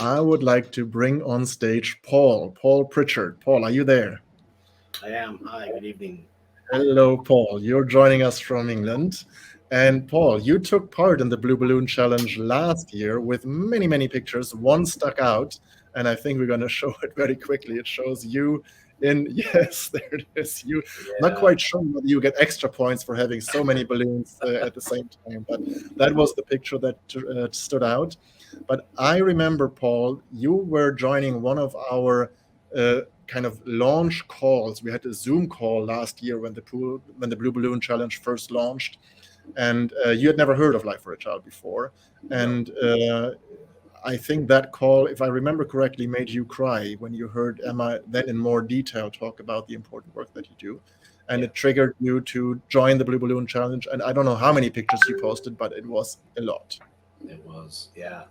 I would like to bring on stage Paul Pritchard. Paul, are you there? I am. Hi, good evening. Hello, Paul. You're joining us from England. And Paul, you took part in the Blue Balloon Challenge last year with many, many pictures. One stuck out, and I think we're going to show it very quickly. It shows you in, yes, there it is. You, not Yeah, quite sure whether you get extra points for having so many balloons at the same time, but that was the picture that stood out. But I remember, Paul, you were joining one of our kind of launch calls. We had a Zoom call last year when the Blue Balloon Challenge first launched, and you had never heard of Life for a Child before. no. And I think that call, if I remember correctly, made you cry when you heard Emma then in more detail talk about the important work that you do. And Yeah, it triggered you to join the Blue Balloon Challenge. And I don't know how many pictures you posted, but it was a lot. it was. Yeah.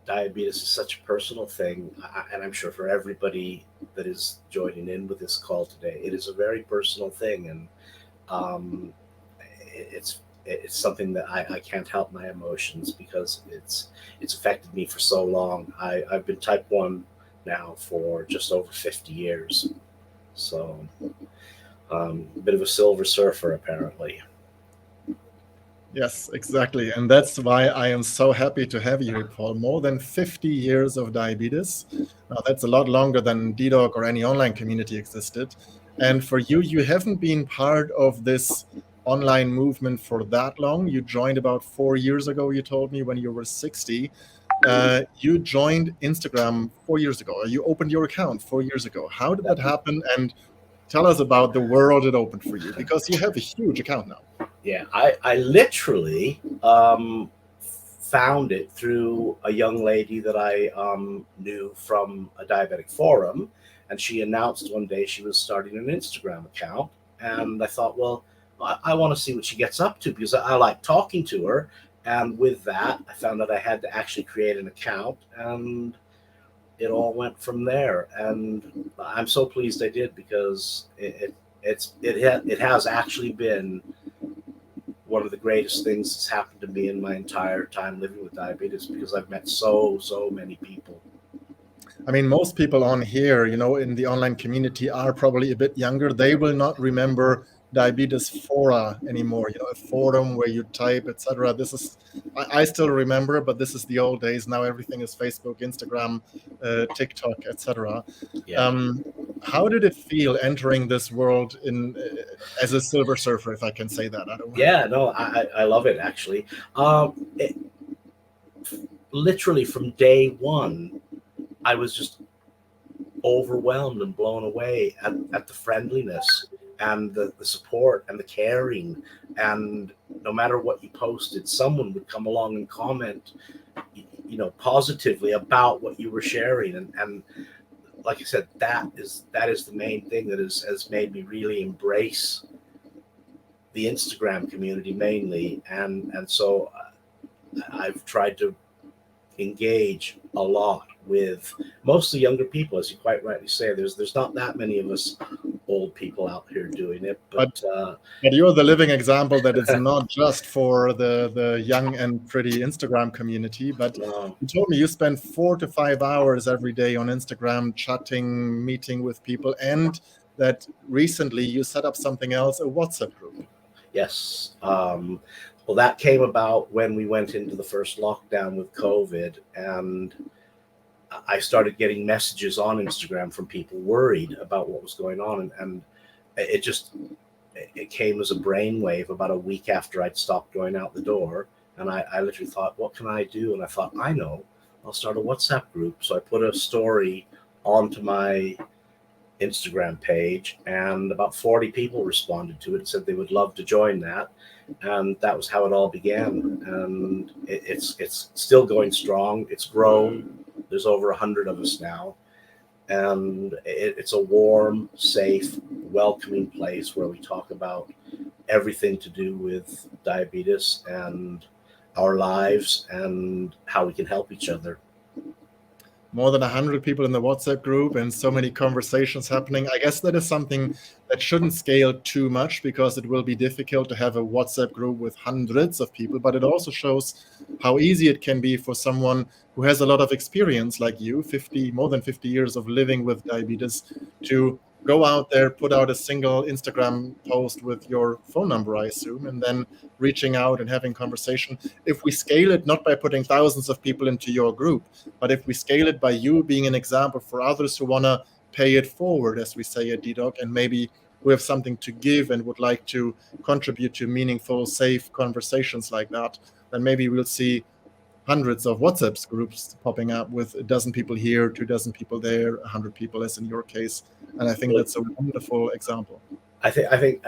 Diabetes is such a personal thing, and I'm sure for everybody that is joining in with this call today, it is a very personal thing, and um, it's something that I can't help my emotions because it's affected me for so long. I've been type 1 now for just over 50 years, so a bit of a silver surfer apparently. Yes, exactly. And that's why I am so happy to have you here, Paul. More than 50 years of diabetes. Now, that's a lot longer than dedoc or any online community existed. And for you, you haven't been part of this online movement for that long. You joined about 4 years ago, you told me, when you were 60. You joined Instagram 4 years ago, or you opened your account 4 years ago. How did that happen? And tell us about the world it opened for you, because you have a huge account now. Yeah, I literally found it through a young lady that I knew from a diabetic forum, and she announced one day she was starting an Instagram account, and I thought, well, I want to see what she gets up to because I like talking to her, and with that, I found that I had to actually create an account, and it all went from there, and I'm so pleased I did because it has actually been one of the greatest things that's happened to me in my entire time living with diabetes because I've met so many people. I mean, most people on here, in the online community are probably a bit younger. They will not remember diabetes fora anymore, a forum where you type, etc. I still remember, but this is the old days. Now everything is Facebook, Instagram, TikTok, etc. Yeah, Um, how did it feel entering this world as a silver surfer, if I can say that? I don't know. yeah, no, I love it actually. Literally from day one, I was just overwhelmed and blown away at the friendliness and the support and the caring, and no matter what you posted, someone would come along and comment, positively about what you were sharing, and like I said, that is the main thing that has made me really embrace the Instagram community mainly, and so I've tried to engage a lot with mostly younger people, as you quite rightly say. There's not that many of us old people out here doing it, But but But you're the living example that it's not just for the young and pretty Instagram community, but no, you told me you spend 4 to 5 hours every day on Instagram, chatting, meeting with people, and that recently you set up something else, a WhatsApp group. yes. Well, that came about when we went into the first lockdown with COVID, and I started getting messages on Instagram from people worried about what was going on, and it just it came as a brainwave about a week after I'd stopped going out the door, and I literally thought, what can I do? And I thought, I know, I'll start a WhatsApp group. So I put a story onto my Instagram page, and about 40 people responded to it and said they would love to join that, and that was how it all began. And it's still going strong. It's grown. There's over 100 of us now, and it's a warm, safe, welcoming place where we talk about everything to do with diabetes and our lives and how we can help each other. more than 100 people in the WhatsApp group and so many conversations happening. I guess that is something that shouldn't scale too much because it will be difficult to have a WhatsApp group with hundreds of people, but it also shows how easy it can be for someone who has a lot of experience like you, more than 50 years of living with diabetes, to go out there, put out a single Instagram post with your phone number, I assume, and then reaching out and having conversation. If we scale it not by putting thousands of people into your group, but if we scale it by you being an example for others who want to pay it forward, as we say at dedoc, and maybe who have something to give and would like to contribute to meaningful, safe conversations like that, then maybe we'll see hundreds of WhatsApp groups popping up with a dozen people here, 2 dozen people there, 100 people, as in your case. And I think that's a wonderful example. I think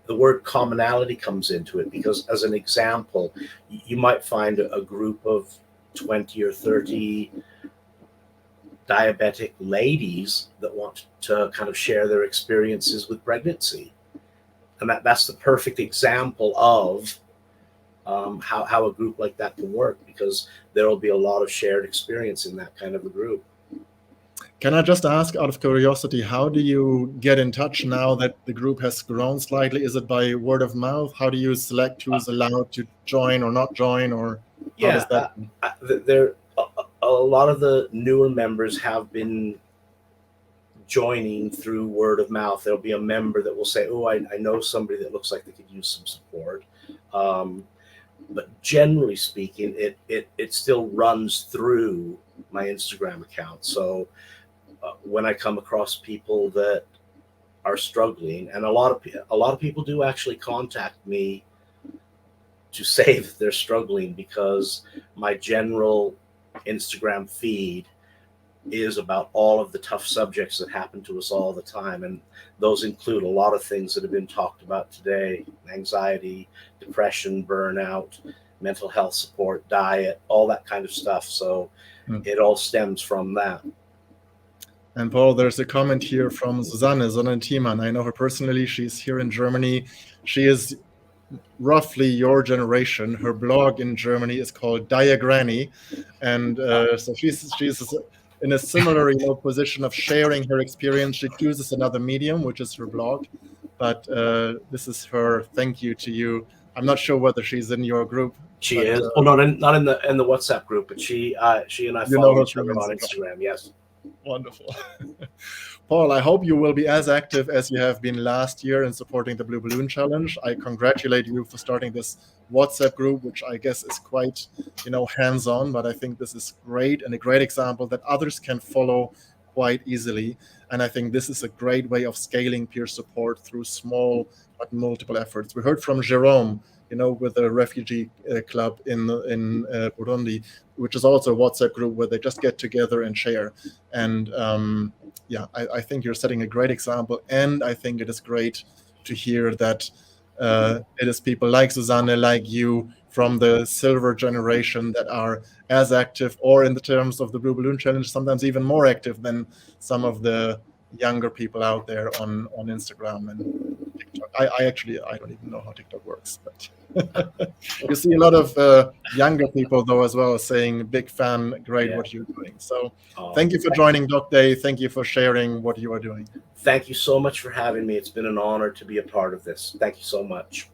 the word commonality comes into it, because as an example, you might find a group of 20 or 30 diabetic ladies that want to kind of share their experiences with pregnancy. And that's the perfect example of how a group like that can work, because there will be a lot of shared experience in that kind of a group. Can I just ask, out of curiosity, how do you get in touch now that the group has grown slightly? Is it by word of mouth? How do you select who's allowed to join or not join, or how does that? There a lot of the newer members have been joining through word of mouth. There'll be a member that will say, "Oh, I know somebody that looks like they could use some support." But generally speaking, it still runs through my Instagram account. So when I come across people that are struggling, and a lot of people do actually contact me to say that they're struggling, because my general Instagram feed is about all of the tough subjects that happen to us all the time. And those include a lot of things that have been talked about today: anxiety, depression, burnout, mental health support, diet, all that kind of stuff. So it all stems from that. And Paul, there's a comment here from Susanne Thiemann. I know her personally. She's here in Germany. She is roughly your generation. Her blog in Germany is called Diagranny, and so she's in a similar position of sharing her experience. She chooses another medium, which is her blog, but this is her thank you to you. I'm not sure whether she's in your group. She is. Not in the WhatsApp group, but she and I follow each other on Instagram. Yes. Wonderful. Paul, I hope you will be as active as you have been last year in supporting the Blue Balloon Challenge. I congratulate you for starting this WhatsApp group, which I guess is quite, hands-on, but I think this is great and a great example that others can follow quite easily. And I think this is a great way of scaling peer support through small but multiple efforts. We heard from Jerome, with the refugee club in Burundi, which is also a WhatsApp group where they just get together and share. And I think you're setting a great example. And I think it is great to hear that it is people like Susanne, like you, from the silver generation that are as active, or in the terms of the Blue Balloon Challenge, sometimes even more active than some of the younger people out there on Instagram and TikTok. I don't even know how TikTok works, but you see a lot of younger people though as well saying, big fan, great what you're doing. So thank you for joining Doc Day. Thank you for sharing what you are doing. Thank you so much for having me. It's been an honor to be a part of this. Thank you so much.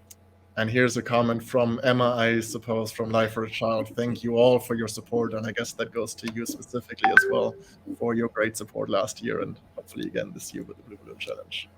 And here's a comment from Emma, I suppose, from Life for a Child. Thank you all for your support. And I guess that goes to you specifically as well for your great support last year and hopefully again this year with the Blue Balloon Challenge.